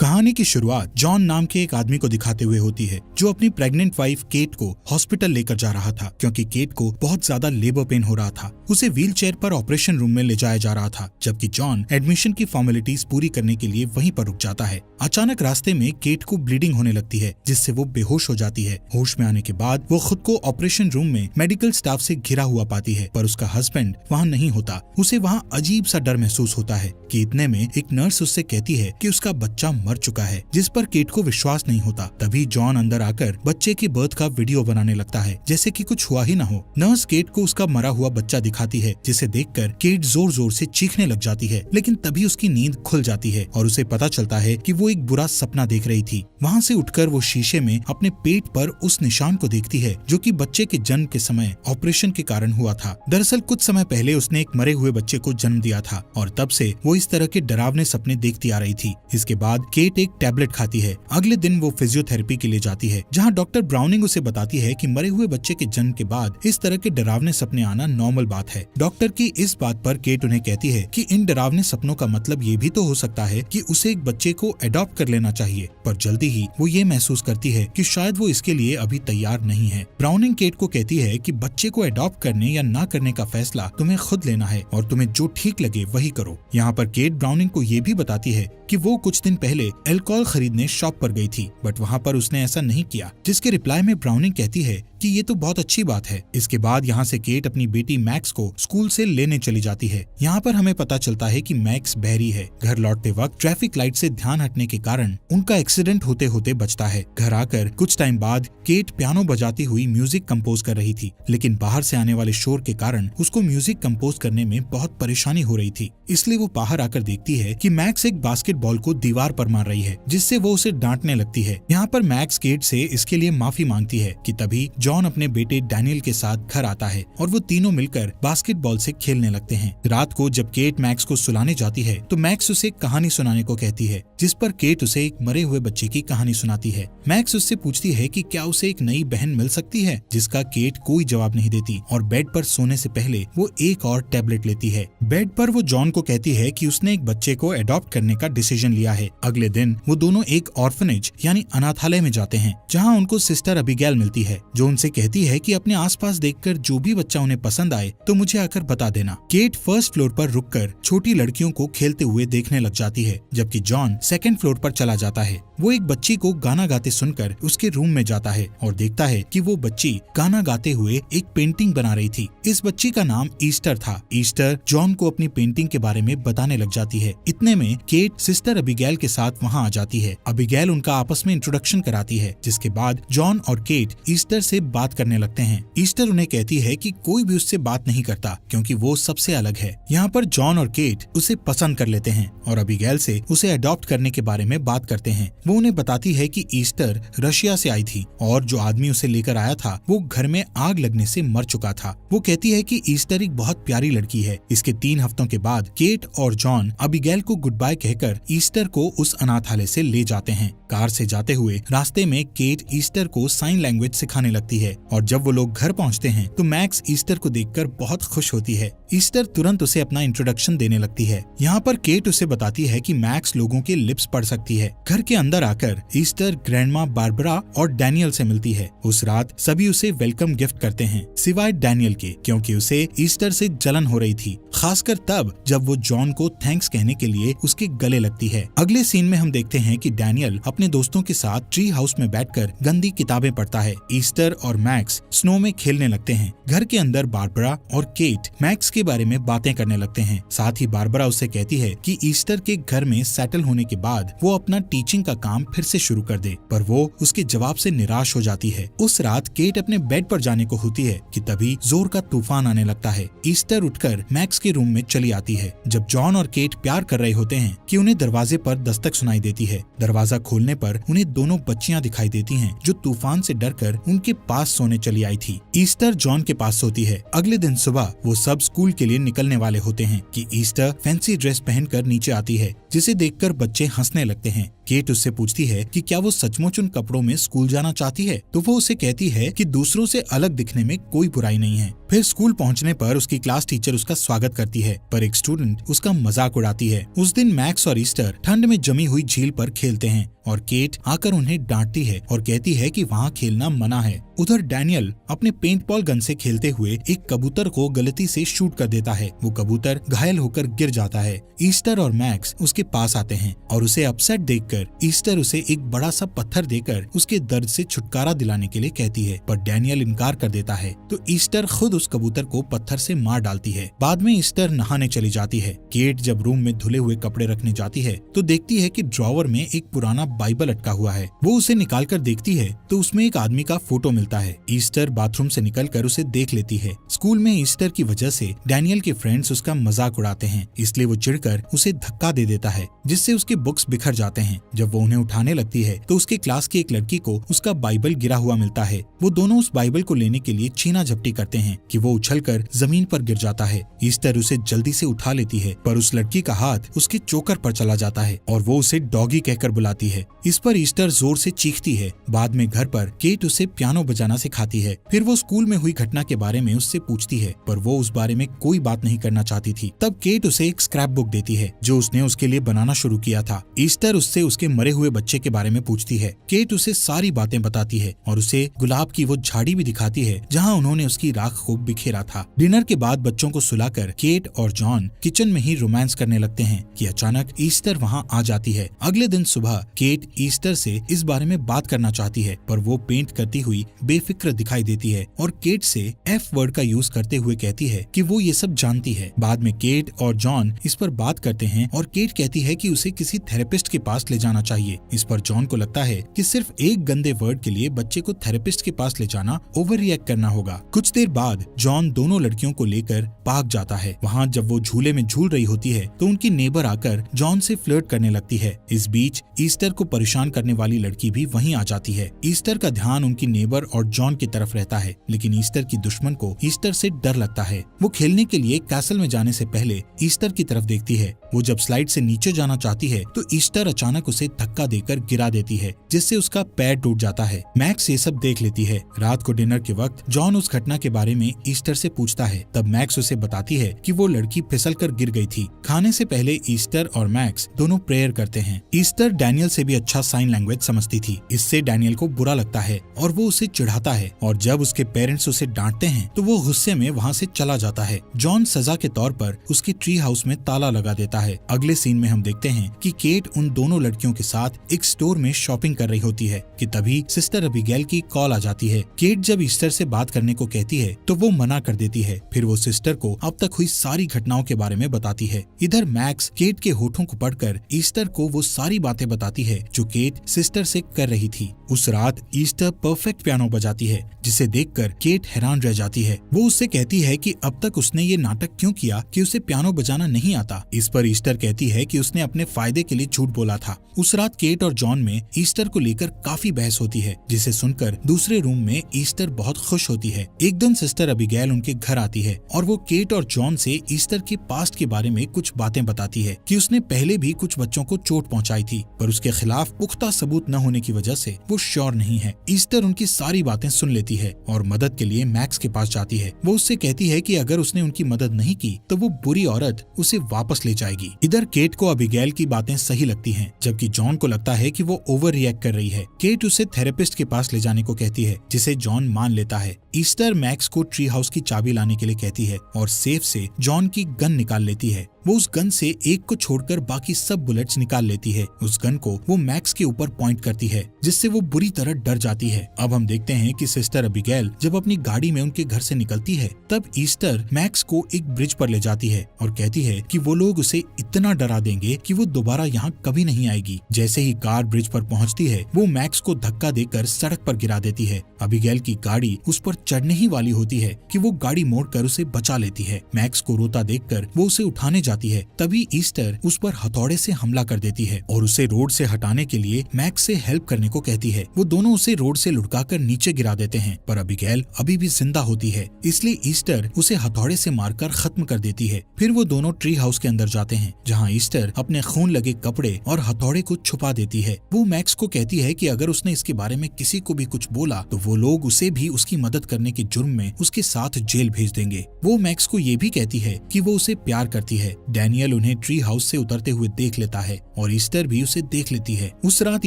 कहानी की शुरुआत जॉन नाम के एक आदमी को दिखाते हुए होती है जो अपनी प्रेग्नेंट वाइफ केट को हॉस्पिटल लेकर जा रहा था क्योंकि केट को बहुत ज्यादा लेबर पेन हो रहा था। उसे व्हील चेयर पर ऑपरेशन रूम में ले जाया जा रहा था, जबकि जॉन एडमिशन की फॉर्मेलिटीज पूरी करने के लिए वहीं पर रुक जाता है। अचानक रास्ते में केट को ब्लीडिंग होने लगती है, जिससे वो बेहोश हो जाती है। होश में आने के बाद वो खुद को ऑपरेशन रूम में मेडिकल स्टाफ से घिरा हुआ पाती है, पर उसका हस्बैंड वहाँ नहीं होता। उसे वहाँ अजीब सा डर महसूस होता है कि इतने में एक नर्स उससे कहती है कि उसका बच्चा मर चुका है, जिस पर केट को विश्वास नहीं होता। तभी जॉन अंदर आकर बच्चे की बर्थ का वीडियो बनाने लगता है, जैसे कि कुछ हुआ ही ना हो। नर्स केट को उसका मरा हुआ बच्चा दिखाती है, जिसे देखकर केट जोर जोर से चीखने लग जाती है, लेकिन तभी उसकी नींद खुल जाती है और उसे पता चलता है कि वो एक बुरा सपना देख रही थी। वहाँ से उठकर वो शीशे में अपने पेट पर उस निशान को देखती है जो कि बच्चे के जन्म के समय ऑपरेशन के कारण हुआ था। दरअसल कुछ समय पहले उसने एक मरे हुए बच्चे को जन्म दिया था और तब से वो इस तरह के डरावने सपने देखती आ रही थी। इसके बाद केट एक टैबलेट खाती है। अगले दिन वो फिजियोथेरेपी के लिए जाती है, जहाँ डॉक्टर ब्राउनिंग उसे बताती है कि मरे हुए बच्चे के जन्म के बाद इस तरह के डरावने सपने आना नॉर्मल बात है। डॉक्टर की इस बात पर केट उन्हें कहती है कि इन डरावने सपनों का मतलब ये भी तो हो सकता है कि उसे एक बच्चे को अडॉप्ट कर लेना चाहिए, पर जल्दी ही वो ये महसूस करती है कि शायद वो इसके लिए अभी तैयार नहीं है। ब्राउनिंग केट को कहती है कि बच्चे को अडॉप्ट करने या ना करने का फैसला तुम्हें खुद लेना है और तुम्हें जो ठीक लगे वही करो। यहाँ पर केट ब्राउनिंग को ये भी बताती है कि वो कुछ दिन पहले अल्कोहल खरीदने शॉप पर गई थी, बट वहाँ पर उसने ऐसा नहीं किया, जिसके रिप्लाई में ब्राउनिंग कहती है कि ये तो बहुत अच्छी बात है। इसके बाद यहाँ से केट अपनी बेटी मैक्स को स्कूल से लेने चली जाती है। यहाँ पर हमें पता चलता है कि मैक्स बहरी है। घर लौटते वक्त ट्रैफिक लाइट से ध्यान हटने के कारण उनका एक्सीडेंट होते होते बचता है। घर आकर कुछ टाइम बाद केट पियानो बजाती हुई म्यूजिक कंपोज कर रही थी, लेकिन बाहर से आने वाले शोर के कारण उसको म्यूजिक कंपोज करने में बहुत परेशानी हो रही थी। इसलिए वो बाहर आकर देखती है कि मैक्स एक बास्केटबॉल को दीवार पर मार रही है, जिससे वो उसे डांटने लगती है। यहाँ पर मैक्स केट से इसके लिए माफी मांगती है कि तभी जॉन अपने बेटे डैनियल के साथ घर आता है और वो तीनों मिलकर बास्केटबॉल से खेलने लगते हैं। रात को जब केट मैक्स को सुलाने जाती है तो मैक्स उसे कहानी सुनाने को कहती है, जिस पर केट उसे एक मरे हुए बच्चे की कहानी सुनाती है। मैक्स उससे पूछती है कि क्या उसे एक नई बहन मिल सकती है, जिसका केट कोई जवाब नहीं देती और बेड पर सोने से पहले वो एक और टैबलेट लेती है। बेड पर वो जॉन को कहती है कि उसने एक बच्चे को अडॉप्ट करने का डिसीजन लिया है। अगले दिन वो दोनों एक ऑर्फनेज यानी अनाथालय में जाते हैं, जहाँ उनको सिस्टर अबिगेल मिलती है, जो उनसे कहती है कि अपने आसपास देखकर जो भी बच्चा उन्हें पसंद आए तो मुझे आकर बता देना। केट फर्स्ट फ्लोर पर रुककर छोटी लड़कियों को खेलते हुए देखने लग जाती है, जबकि जॉन सेकंड फ्लोर पर चला जाता है। वो एक बच्ची को गाना गाते सुनकर उसके रूम में जाता है और देखता है कि वो बच्ची गाना गाते हुए एक पेंटिंग बना रही थी। इस बच्ची का नाम ईस्टर था। ईस्टर जॉन को अपनी पेंटिंग के बारे में बताने लग जाती है। इतने में केट सिस्टर अबिगेल के साथ वहाँ आ जाती है। अबिगेल उनका आपस में इंट्रोडक्शन कराती है, जिसके बाद जॉन और केट ईस्टर से बात करने लगते हैं। ईस्टर उन्हें कहती है कि कोई भी उससे बात नहीं करता क्योंकि वो सबसे अलग है। यहाँ पर जॉन और केट उसे पसंद कर लेते हैं और अबिगेल से उसे अडॉप्ट करने के बारे में बात करते हैं। वो उन्हें बताती है कि ईस्टर रशिया से आई थी और जो आदमी उसे लेकर आया था वो घर में आग लगने से मर चुका था। वो कहती है कि ईस्टर एक बहुत प्यारी लड़की है। इसके 3 हफ्तों के बाद केट और जॉन अबिगेल को गुड बाय कहकर ईस्टर को उस अनाथालय से ले जाते हैं। कार से जाते हुए रास्ते में केट ईस्टर को साइन लैंग्वेज सिखाने लगती है और जब वो लोग घर पहुंचते हैं तो मैक्स ईस्टर को देखकर बहुत खुश होती है। ईस्टर तुरंत उसे अपना इंट्रोडक्शन देने लगती है। यहाँ पर केट उसे बताती है कि मैक्स लोगों के लिप्स पढ़ सकती है। घर के अंदर आकर ईस्टर ग्रैंडमा बारबरा और डैनियल से मिलती है। उस रात सभी उसे वेलकम गिफ्ट करते हैं, सिवाय डैनियल के, क्योंकि उसे ईस्टर से जलन हो रही थी, खासकर तब जब वो जॉन को थैंक्स कहने के लिए उसके गले लगती है। अगले सीन में हम देखते हैं कि डैनियल अपने दोस्तों के साथ ट्री हाउस में बैठकर गंदी किताबें पढ़ता है। ईस्टर और मैक्स स्नो में खेलने लगते हैं। घर के अंदर बारबरा और केट मैक्स के बारे में बातें करने लगते हैं। साथ ही बारबरा उससे कहती है कि ईस्टर के घर में सेटल होने के बाद वो अपना टीचिंग का काम फिर से शुरू कर दे, पर वो उसके जवाब से निराश हो जाती है। उस रात केट अपने बेड पर जाने को होती है कि तभी जोर का तूफान आने लगता है। ईस्टर उठकर मैक्स के रूम में चली आती है। जब जॉन और केट प्यार कर रहे होते हैं कि उन्हें दरवाजे पर दस्तक सुनाई देती है। दरवाजा खोलने पर उन्हें दोनों बच्चियां दिखाई देती हैं जो तूफान से डरकर उनके पास सोने चली आई थी। ईस्टर जॉन के पास सोती है। अगले दिन सुबह वो सब स्कूल के लिए निकलने वाले होते हैं कि ईस्टर फैंसी ड्रेस पहनकर नीचे आती है। जिसे देखकर बच्चे हंसने लगते हैं। केट उससे पूछती है कि क्या वो सचमुच उन कपड़ों में स्कूल जाना चाहती है, तो वो उसे कहती है कि दूसरों से अलग दिखने में कोई बुराई नहीं है। फिर स्कूल पहुंचने पर उसकी क्लास टीचर उसका स्वागत करती है, पर एक स्टूडेंट उसका मजाक उड़ाती है। उस दिन मैक्स और ईस्टर ठंड में जमी हुई झील पर खेलते हैं और केट आकर उन्हें डांटती है और कहती है कि वहाँ खेलना मना है। उधर डैनियल अपने पेंट बॉल गन से खेलते हुए एक कबूतर को गलती से शूट कर देता है। वो कबूतर घायल होकर गिर जाता है। ईस्टर और मैक्स उसके पास आते हैं और उसे अपसेट देखकर ईस्टर उसे एक बड़ा सा पत्थर देकर उसके दर्द से छुटकारा दिलाने के लिए कहती है, पर डैनियल इनकार कर देता है। तो ईस्टर खुद उस कबूतर को पत्थर से मार डालती है। बाद में ईस्टर नहाने चली जाती है। केट जब रूम में धुले हुए कपड़े रखने जाती है तो देखती है कि ड्रॉवर में एक पुराना बाइबल अटका हुआ है। वो उसे निकाल कर देखती है तो उसमें एक आदमी का फोटो मिलता है। ईस्टर बाथरूम से निकलकर उसे देख लेती है। स्कूल में ईस्टर की वजह से डैनियल के फ्रेंड्स उसका मजाक उड़ाते हैं, इसलिए वो चिढ़कर उसे धक्का दे देता है, जिससे उसके बुक्स बिखर जाते हैं। जब वो उन्हें उठाने लगती है तो उसके क्लास की एक लड़की को उसका बाइबल गिरा हुआ मिलता है। वो दोनों उस बाइबल को लेने के लिए छीना झपटी करते हैं कि वो उछलकर जमीन पर गिर जाता है। ईस्टर उसे जल्दी से उठा लेती है, पर उस लड़की का हाथ उसके चोकर पर चला जाता है और वो उसे डॉगी कहकर बुलाती है। इस पर ईस्टर जोर से चीखती है। बाद में घर पर केट उसे पियानो बजाना सिखाती है। फिर वो स्कूल में हुई घटना के बारे में उससे पूछती है, पर वो उस बारे में कोई बात नहीं करना चाहती थी। तब केट उसे एक स्क्रैप बुक देती है जो उसने उसके लिए बनाना शुरू किया था। ईस्टर उससे उसके मरे हुए बच्चे के बारे में पूछती है। केट उसे सारी बातें बताती है और उसे गुलाब की वो झाड़ी भी दिखाती है जहाँ उन्होंने उसकी राख को बिखेरा था। डिनर के बाद बच्चों को सुलाकर केट और जॉन किचन में ही रोमांस करने लगते हैं कि अचानक ईस्टर वहाँ आ जाती है। अगले दिन सुबह केट ईस्टर से इस बारे में बात करना चाहती है, पर वो पेंट करती हुई बेफिक्र दिखाई देती है और केट से एफ वर्ड का यूज करते हुए कहती है कि वो ये सब जानती है। बाद में केट और जॉन इस पर बात करते हैं और केट कहती है कि उसे किसी थेरेपिस्ट के पास ले जाना चाहिए। इस पर जॉन को लगता है कि सिर्फ एक गंदे वर्ड के लिए बच्चे को थेरेपिस्ट के पास ले जाना ओवर रिएक्ट करना होगा। कुछ देर बाद जॉन दोनों लड़कियों को लेकर पार्क जाता है। वहाँ जब वो झूले में झूल रही होती है तो उनकी नेबर आकर जॉन से फ्लर्ट करने लगती है। इस बीच ईस्टर को परेशान करने वाली लड़की भी वहीं आ जाती है। ईस्टर का ध्यान उनकी नेबर और जॉन की तरफ रहता है, लेकिन ईस्टर की दुश्मन को ईस्टर से डर लगता है। वो खेलने के लिए कैसल में जाने से पहले ईस्टर की तरफ देखती है। वो जब स्लाइड से नीचे जाना चाहती है तो ईस्टर अचानक उसे धक्का देकर गिरा देती है, जिससे उसका पैर टूट जाता है। मैक्स ये सब देख लेती है। रात को डिनर के वक्त जॉन उस घटना के बारे में ईस्टर से पूछता है। तब मैक्स उसे बताती है कि वो लड़की फिसल कर गिर गई थी। खाने से पहले ईस्टर और मैक्स दोनों प्रेयर करते हैं। ईस्टर डैनियल से भी अच्छा साइन लैंग्वेज समझती थी। इससे डैनियल को बुरा लगता है और वो उसे चिढ़ाता है, और जब उसके पेरेंट्स उसे डांटते हैं तो वो गुस्से में वहाँ से चला जाता है। जॉन सजा के तौर पर उसकी ट्री हाउस में ताला लगा देता है। अगले सीन में हम देखते हैं कि केट उन दोनों लड़कियों के साथ एक स्टोर में शॉपिंग कर रही होती है कि तभी सिस्टर अबिगेल की कॉल आ जाती है। केट जब ईस्टर से बात करने को कहती है तो वो मना कर देती है। फिर वो सिस्टर को अब तक हुई सारी घटनाओं के बारे में बताती है। इधर मैक्स केट के होठों को पढ़कर ईस्टर को वो सारी बातें बताती है जो केट सिस्टर से कर रही थी। उस रात ईस्टर परफेक्ट पियानो बजाती है, जिसे देखकर केट हैरान रह जाती है। वो उससे कहती है कि अब तक उसने ये नाटक क्यों किया कि उसे पियानो बजाना नहीं आता। इस पर ईस्टर कहती है कि उसने अपने फायदे के लिए झूठ बोला था। उस रात केट और जॉन में ईस्टर को लेकर काफी बहस होती है, जिसे सुनकर दूसरे रूम में ईस्टर बहुत खुश होती है। एक दिन सिस्टर अबिगेल उनके घर आती है और वो केट और जॉन से ईस्टर के पास्ट के बारे में कुछ बातें बताती है कि उसने पहले भी कुछ बच्चों को चोट पहुंचाई थी, पर उसके खिलाफ पुख्ता सबूत न होने की वजह से वो श्योर नहीं है। ईस्टर उनकी सारी बातें सुन लेती है और मदद के लिए मैक्स के पास जाती है। वो उससे कहती है कि अगर उसने उनकी मदद नहीं की तो वो बुरी औरत उसे वापस ले जाएगी। इधर केट को अबिगेल की बातें सही लगती हैं, जबकि जॉन को लगता है कि वो ओवर रिएक्ट कर रही है। केट उसे थेरेपिस्ट के पास ले जाने को कहती है, जिसे जॉन मान लेता है। ईस्टर मैक्स को ट्री हाउस की चाबी लाने के लिए कहती है और सेफ से जॉन की गन निकाल लेती है। वो उस गन से एक को छोड़कर बाकी सब बुलेट्स निकाल लेती है। उस गन को वो मैक्स के ऊपर पॉइंट करती है, जिससे वो बुरी तरह डर जाती है। अब हम देखते हैं कि सिस्टर अबिगेल जब अपनी गाड़ी में उनके घर से निकलती है, तब ईस्टर मैक्स को एक ब्रिज पर ले जाती है और कहती है कि वो लोग उसे इतना डरा देंगे कि वो दोबारा यहाँ कभी नहीं आएगी। जैसे ही कार ब्रिज पर पहुँचती है, वो मैक्स को धक्का देकर सड़क पर गिरा देती है। अबिगेल की गाड़ी उस पर चढ़ने ही वाली होती है कि वो गाड़ी मोड़कर उसे बचा लेती है। मैक्स को रोता देखकर वो उसे उठाने जाती है तभी ईस्टर उस पर हथौड़े से हमला कर देती है और उसे रोड से हटाने के लिए मैक्स से हेल्प करने को कहती है। वो दोनों उसे रोड से लुढ़काकर नीचे गिरा देते हैं, पर अबिगेल अभी भी जिंदा होती है, इसलिए ईस्टर उसे हथौड़े से मारकर खत्म कर देती है। फिर वो दोनों ट्री हाउस के अंदर जाते हैं, जहाँ ईस्टर अपने खून लगे कपड़े और हथौड़े को छुपा देती है। वो मैक्स को कहती है कि अगर उसने इसके बारे में किसी को भी कुछ बोला तो वो लोग उसे भी उसकी मदद करने के जुर्म में उसके साथ जेल भेज देंगे। वो मैक्स को ये भी कहती है कि वो उसे प्यार करती है। डैनियल उन्हें ट्री हाउस से उतरते हुए देख लेता है और ईस्टर भी उसे देख लेती है। उस रात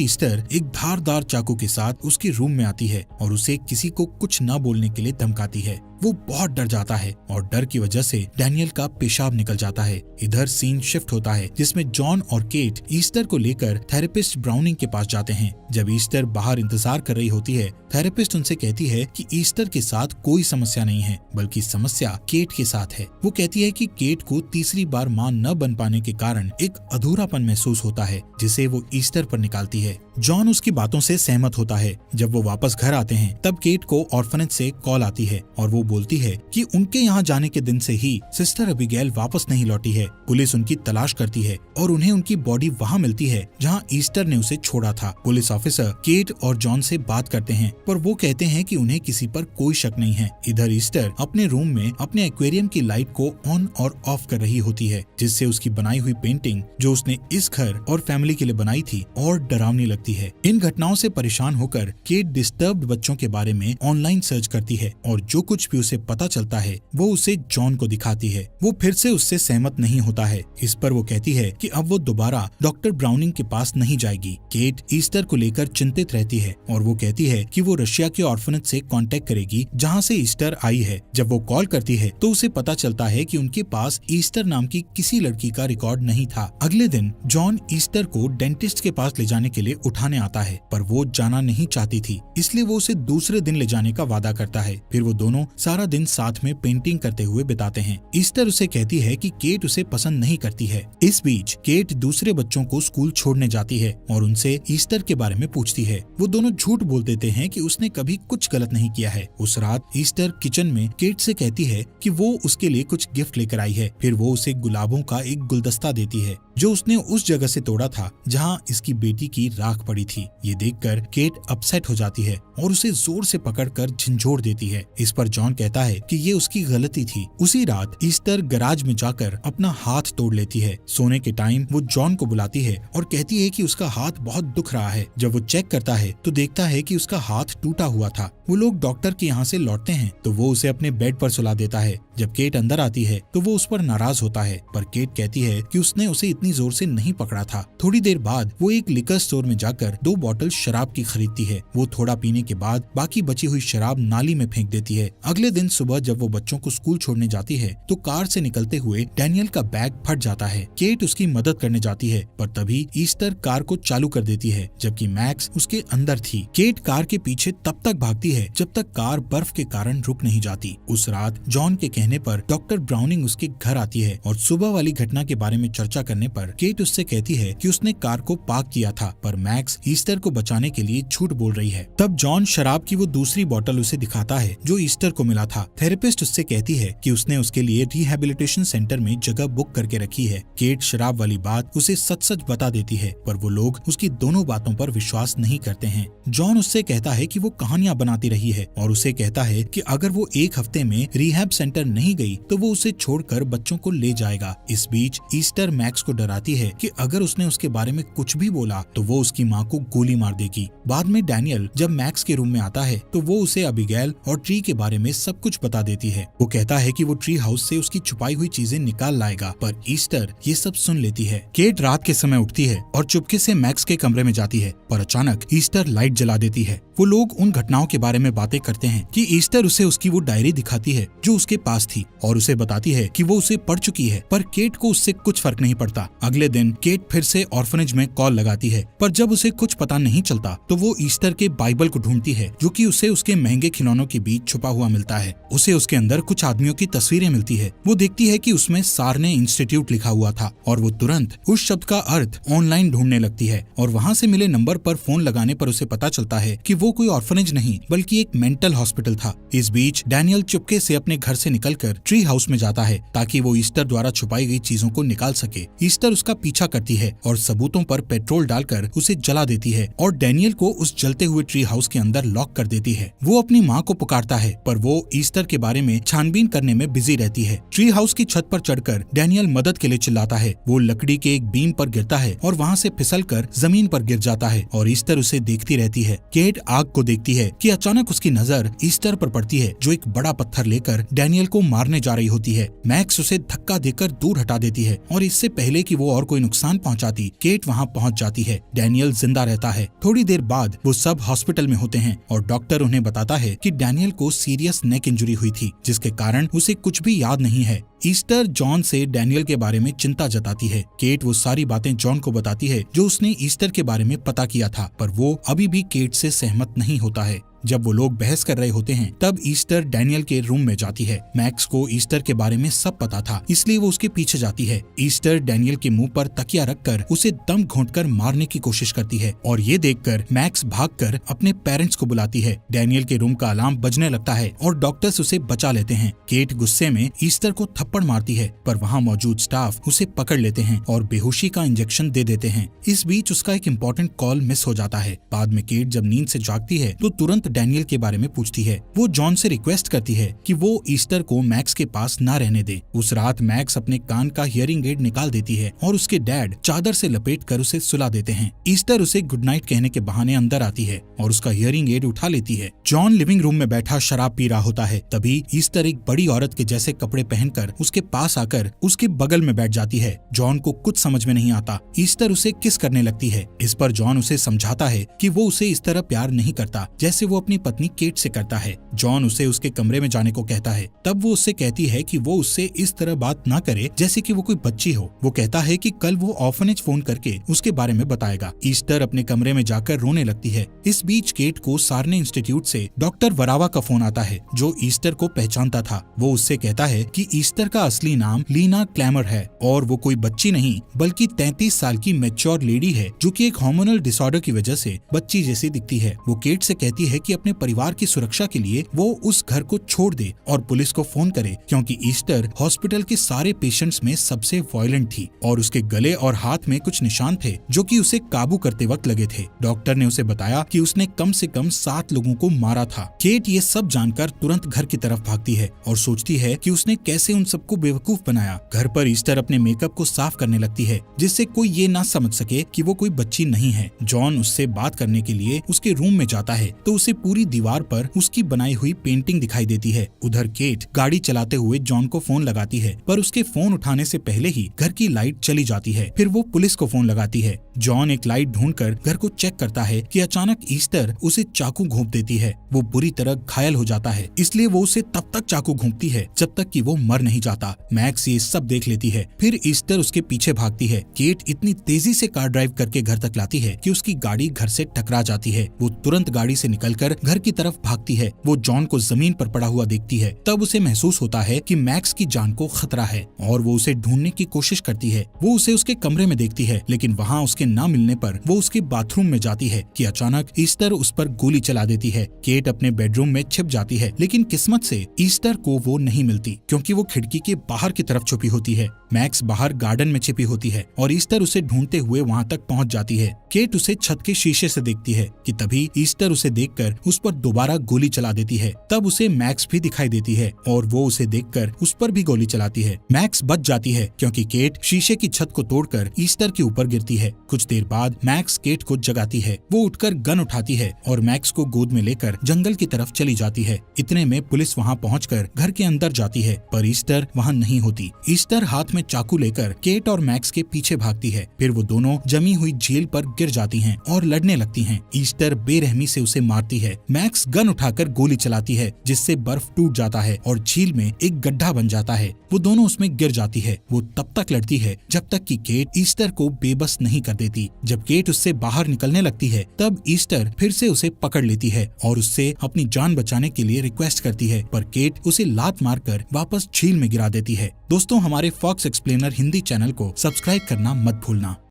ईस्टर एक धारदार चाकू के साथ उसके रूम में आती है और उसे किसी को कुछ न बोलने के लिए धमकाती है। वो बहुत डर जाता है और डर की वजह से डैनियल का पेशाब निकल जाता है। इधर सीन शिफ्ट होता है जिसमें जॉन और केट ईस्टर को लेकर थेरेपिस्ट ब्राउनिंग के पास जाते हैं। जब ईस्टर बाहर इंतजार कर रही होती है, थेरेपिस्ट उनसे कहती है कि ईस्टर के साथ कोई समस्या नहीं है, बल्कि समस्या केट के साथ है। वो कहती है कि केट को तीसरी बार मां न बन पाने के कारण एक अधूरापन महसूस होता है, जिसे वो ईस्टर पर निकालती है। जॉन उसकी बातों से सहमत होता है। जब वो वापस घर आते हैं तब केट को ऑर्फनेज से कॉल आती है और वो बोलती है कि उनके यहाँ जाने के दिन से ही सिस्टर अबिगेल वापस नहीं लौटी है। पुलिस उनकी तलाश करती है और उन्हें उनकी बॉडी वहाँ मिलती है जहाँ ईस्टर ने उसे छोड़ा था। पुलिस ऑफिसर केट और जॉन से बात करते हैं, पर वो कहते हैं कि उन्हें किसी पर कोई शक नहीं है। इधर ईस्टर अपने रूम में अपने एक्वेरियम की लाइट को ऑन और ऑफ कर रही होती है, जिससे उसकी बनाई हुई पेंटिंग जो उसने इस घर और फैमिली के लिए बनाई थी और डरावनी लगती है। इन घटनाओं से परेशान होकर केट डिस्टर्ब्ड बच्चों के बारे में ऑनलाइन सर्च करती है और जो कुछ भी उसे पता चलता है वो उसे जॉन को दिखाती है। वो फिर से उससे सहमत नहीं होता है। इस पर वो कहती है कि अब वो दोबारा डॉक्टर ब्राउनिंग के पास नहीं जाएगी। केट ईस्टर को लेकर चिंतित रहती है और वो कहती है कि वो रशिया के ऑर्फनेज से कांटेक्ट करेगी जहां से ईस्टर आई है। जब वो कॉल करती है तो उसे पता चलता है कि उनके पास ईस्टर नाम की किसी लड़की का रिकॉर्ड नहीं था। अगले दिन जॉन ईस्टर को डेंटिस्ट के पास ले जाने के लिए उठाने आता है, पर वो जाना नहीं चाहती थी, इसलिए वो उसे दूसरे दिन ले जाने का वादा करता है। फिर वो दोनों सारा दिन साथ में पेंटिंग करते हुए बिताते हैं। ईस्टर उसे कहती है कि केट उसे पसंद नहीं करती है। इस बीच केट दूसरे बच्चों को स्कूल छोड़ने जाती है और उनसे ईस्टर के बारे में पूछती है। वो दोनों झूठ बोल देते हैं कि उसने कभी कुछ गलत नहीं किया है। उस रात ईस्टर किचन में केट से कहती है कि वो उसके लिए कुछ गिफ्ट लेकर आई है। फिर वो उसे गुलाबों का एक गुलदस्ता देती है जो उसने उस जगह से तोड़ा था जहाँ इसकी बेटी की राख पड़ी थी। ये देखकर केट अपसेट हो जाती है और उसे जोर से पकड़कर झंझोड़ देती है। इस पर जॉन कहता है कि ये उसकी गलती थी। उसी रात ईस्टर गैराज में जाकर अपना हाथ तोड़ लेती है। सोने के टाइम वो जॉन को बुलाती है और कहती है कि उसका हाथ बहुत दुख रहा है। जब वो चेक करता है तो देखता है कि उसका हाथ टूटा हुआ था। वो लोग डॉक्टर के यहाँ से लौटते हैं तो वो उसे अपने बेड पर सुला देता है। जब केट अंदर आती है तो वो उस पर नाराज होता है, पर केट कहती है कि उसने उसे इतनी जोर से नहीं पकड़ा था। थोड़ी देर बाद वो एक लिकर स्टोर में जाकर 2 बॉटल शराब की खरीदती है। वो थोड़ा पीने के बाद बाकी बची हुई शराब नाली में फेंक देती है। अगले दिन सुबह जब वो बच्चों को स्कूल छोड़ने जाती है तो कार से निकलते हुए डैनियल का बैग फट जाता है। केट उसकी मदद करने जाती है, पर तभी ईस्टर कार को चालू कर देती है, जबकि मैक्स उसके अंदर थी। केट कार के पीछे तब तक भागती है जब तक कार बर्फ के कारण रुक नहीं जाती। उस रात जॉन के कहने पर डॉक्टर ब्राउनिंग उसके घर आती है और सुबह वाली घटना के बारे में चर्चा करने पर केट उससे कहती है कि उसने कार को पार्क किया था, पर मैक्स ईस्टर को बचाने के लिए झूठ बोल रही है। तब जॉन शराब की वो दूसरी बोतल उसे दिखाता है जो ईस्टर को मिला था। थेरेपिस्ट उससे कहती है कि उसने उसके लिए रिहैबिलिटेशन सेंटर में जगह बुक करके रखी है। केट शराब वाली बात उसे सच बता देती है, पर वो लोग उसकी दोनों बातों पर विश्वास नहीं करते हैं। जॉन उससे कहता है कि वो कहानियां बनाती रही है और उसे कहता है कि अगर वो एक हफ्ते में रिहैब सेंटर नहीं गई तो वो उसे छोड़कर बच्चों को ले जाएगा। इस बीच ईस्टर मैक्स को डराती है कि अगर उसने उसके बारे में कुछ भी बोला तो वो उसकी माँ को गोली मार देगी। बाद में डैनियल जब मैक्स के रूम में आता है तो वो उसे अबिगेल और ट्री के बारे में सब कुछ बता देती है। वो कहता है कि वो ट्री हाउस से उसकी छुपाई हुई चीजें निकाल लाएगा, पर ईस्टर ये सब सुन लेती है। केट रात के समय उठती है और चुपके से मैक्स के कमरे में जाती है, पर अचानक ईस्टर लाइट जला देती है। वो लोग उन घटनाओं के बारे में बातें करते हैं कि ईस्टर उसे उसकी वो डायरी दिखाती है जो उसके पास थी और उसे बताती है कि वो उसे पढ़ चुकी है, पर केट को उससे कुछ फर्क नहीं पड़ता। अगले दिन केट फिर से ऑर्फनेज में कॉल लगाती है, पर जब उसे कुछ पता नहीं चलता तो वो ईस्टर के बाइबल को ढूंढती है जो कि उसे उसके महंगे खिलौनों के बीच छुपा हुआ मिलता जाता है। उसे उसके अंदर कुछ आदमियों की तस्वीरें मिलती है। वो देखती है कि उसमें सारने इंस्टीट्यूट लिखा हुआ था और वो तुरंत उस शब्द का अर्थ ऑनलाइन ढूंढने लगती है और वहाँ से मिले नंबर पर फोन लगाने पर उसे पता चलता है कि वो कोई ऑर्फनेज नहीं बल्कि एक मेंटल हॉस्पिटल था। इस बीच डैनियल चुपके से अपने घर से निकलकर ट्री हाउस में जाता है ताकि वो ईस्टर द्वारा छुपाई गई चीजों को निकाल सके। ईस्टर उसका पीछा करती है और सबूतों पर पेट्रोल डालकर उसे जला देती है और डैनियल को उस जलते हुए ट्री हाउस के अंदर लॉक कर देती है। वो अपनी माँ को पुकारता है पर वो ईस्टर के बारे में छानबीन करने में बिजी रहती है। ट्री हाउस की छत पर चढ़कर डैनियल मदद के लिए चिल्लाता है। वो लकड़ी के एक बीम पर गिरता है और वहाँ से फिसलकर जमीन पर गिर जाता है और ईस्टर उसे देखती रहती है। केट आग को देखती है कि अचानक उसकी नजर ईस्टर पर पड़ती है जो एक बड़ा पत्थर लेकर डैनियल को मारने जा रही होती है। मैक्स उसे धक्का देकर दूर हटा देती है और इससे पहले कि वो और कोई नुकसान पहुंचाती, केट वहां पहुंच जाती है। डैनियल जिंदा रहता है। थोड़ी देर बाद वो सब हॉस्पिटल में होते हैं और डॉक्टर उन्हें बताता है कि डैनियल को सीरियस नेक इंजरी हुई थी जिसके कारण उसे कुछ भी याद नहीं है। ईस्टर जॉन से डैनियल के बारे में चिंता जताती है। केट वो सारी बातें जॉन को बताती है जो उसने ईस्टर के बारे में पता किया था, पर वो अभी भी केट से सहमत नहीं होता है। जब वो लोग बहस कर रहे होते हैं तब ईस्टर डैनियल के रूम में जाती है। मैक्स को ईस्टर के बारे में सब पता था इसलिए वो उसके पीछे जाती है। ईस्टर डैनियल के मुंह पर तकिया रखकर उसे दम घोंटकर मारने की कोशिश करती है और ये देखकर मैक्स भागकर अपने पेरेंट्स को बुलाती है। डैनियल के रूम का अलार्म बजने लगता है और डॉक्टर्स उसे बचा लेते हैं। केट गुस्से में ईस्टर को थप्पड़ मारती है पर वहाँ मौजूद स्टाफ उसे पकड़ लेते हैं और बेहोशी का इंजेक्शन दे देते हैं। इस बीच उसका एक इम्पोर्टेंट कॉल मिस हो जाता है। बाद में केट जब नींद से जागती है तो तुरंत डैनियल के बारे में पूछती है। वो जॉन से रिक्वेस्ट करती है कि वो ईस्टर को मैक्स के पास ना रहने दे। उस रात मैक्स अपने कान का हियरिंग एड निकाल देती है और उसके डैड चादर से लपेटकर उसे सुला देते हैं। ईस्टर उसे गुड नाइट कहने के बहाने अंदर आती है और उसका हियरिंग एड उठा लेती है। जॉन लिविंग रूम में बैठा शराब पी रहा होता है। तभी ईस्टर एक बड़ी औरत के जैसे कपड़े पहनकर उसके पास आकर उसके बगल में बैठ जाती है। जॉन को कुछ समझ में नहीं आता। ईस्टर उसे किस करने लगती है। इस पर जॉन उसे समझाता है कि वो उसे इस तरह प्यार नहीं करता जैसे वो अपनी पत्नी केट से करता है। जॉन उसे उसके कमरे में जाने को कहता है। तब वो उससे कहती है कि वो उससे इस तरह बात ना करे जैसे कि वो कोई बच्ची हो। वो कहता है कि कल वो ऑर्फनेज फोन करके उसके बारे में बताएगा। ईस्टर अपने कमरे में जाकर रोने लगती है। इस बीच केट को सारने इंस्टीट्यूट से डॉक्टर वरावा का फोन आता है जो ईस्टर को पहचानता था। वो उससे कहता है कि ईस्टर का असली नाम लीना क्लैमर है और वो कोई बच्ची नहीं बल्कि 33 साल की मैच्योर लेडी है जो कि एक हार्मोनल डिसऑर्डर की वजह से बच्ची जैसी दिखती है। वो केट से कहती है कि अपने परिवार की सुरक्षा के लिए वो उस घर को छोड़ दे और पुलिस को फोन करे क्योंकि ईस्टर हॉस्पिटल के सारे पेशेंट्स में सबसे वायलेंट थी और उसके गले और हाथ में कुछ निशान थे जो कि उसे काबू करते वक्त लगे थे। डॉक्टर ने उसे बताया कि उसने कम से कम 7 लोगों को मारा था। केट ये सब जानकर तुरंत घर की तरफ भागती है और सोचती है कि उसने कैसे उन सबको बेवकूफ बनाया। घर पर ईस्टर अपने मेकअप को साफ करने लगती है जिससे कोई ये ना समझ सके कि वो कोई बच्ची नहीं है। जॉन उससे बात करने के लिए उसके रूम में जाता है तो उसे पूरी दीवार पर उसकी बनाई हुई पेंटिंग दिखाई देती है। उधर केट गाड़ी चलाते हुए जॉन को फोन लगाती है पर उसके फोन उठाने से पहले ही घर की लाइट चली जाती है। फिर वो पुलिस को फोन लगाती है। जॉन एक लाइट ढूंढकर घर को चेक करता है कि अचानक ईस्टर उसे चाकू घोंप देती है। वो बुरी तरह घायल हो जाता है इसलिए वो उसे तब तक चाकू घोंपती है जब तक कि वो मर नहीं जाता। मैक्स ये सब देख लेती है। फिर ईस्टर उसके पीछे भागती है। केट इतनी तेजी से कार ड्राइव करके घर तक लाती है कि उसकी गाड़ी घर से टकरा जाती है। वो तुरंत गाड़ी से निकलकर घर की तरफ भागती है। वो जॉन को जमीन पर पड़ा हुआ देखती है। तब उसे महसूस होता है कि मैक्स की जान को खतरा है और वो उसे ढूंढने की कोशिश करती है। वो उसे उसके कमरे में देखती है लेकिन वहाँ उसके न मिलने पर वो उसके बाथरूम में जाती है कि अचानक ईस्टर उस पर गोली चला देती है। केट अपने बेडरूम में छिप जाती है लेकिन किस्मत से ईस्टर को वो नहीं मिलती क्योंकि वो खिड़की के बाहर की तरफ छुपी होती है। मैक्स बाहर गार्डन में छिपी होती है और ईस्टर उसे ढूंढते हुए वहाँ तक पहुँच जाती है। केट उसे छत के शीशे से देखती है कि तभी ईस्टर उसे देखकर उस पर दोबारा गोली चला देती है। तब उसे मैक्स भी दिखाई देती है और वो उसे देखकर उस पर भी गोली चलाती है। मैक्स बच जाती है क्योंकि केट शीशे की छत को तोड़कर ईस्टर के ऊपर गिरती है। कुछ देर बाद मैक्स केट को जगाती है। वो उठकर गन उठाती है और मैक्स को गोद में लेकर जंगल की तरफ चली जाती है। इतने में पुलिस वहाँ पहुंचकर घर के अंदर जाती है पर ईस्टर वहाँ नहीं होती। ईस्टर हाथ में चाकू लेकर केट और मैक्स के पीछे भागती है। फिर वो दोनों जमी हुई झील पर गिर जाती हैं और लड़ने लगती हैं। ईस्टर बेरहमी से उसे मारती है। मैक्स गन उठाकर गोली चलाती है जिससे बर्फ टूट जाता है और झील में एक गड्ढा बन जाता है। वो दोनों उसमें गिर जाती है। वो तब तक लड़ती है जब तक कि केट ईस्टर को बेबस नहीं कर देती। जब केट उससे बाहर निकलने लगती है तब ईस्टर फिर से उसे पकड़ लेती है और उससे अपनी जान बचाने के लिए रिक्वेस्ट करती है, पर केट उसे लात मारकर वापस झील में गिरा देती है। दोस्तों, हमारे फॉक्स एक्सप्लेनर हिंदी चैनल को सब्सक्राइब करना मत भूलना।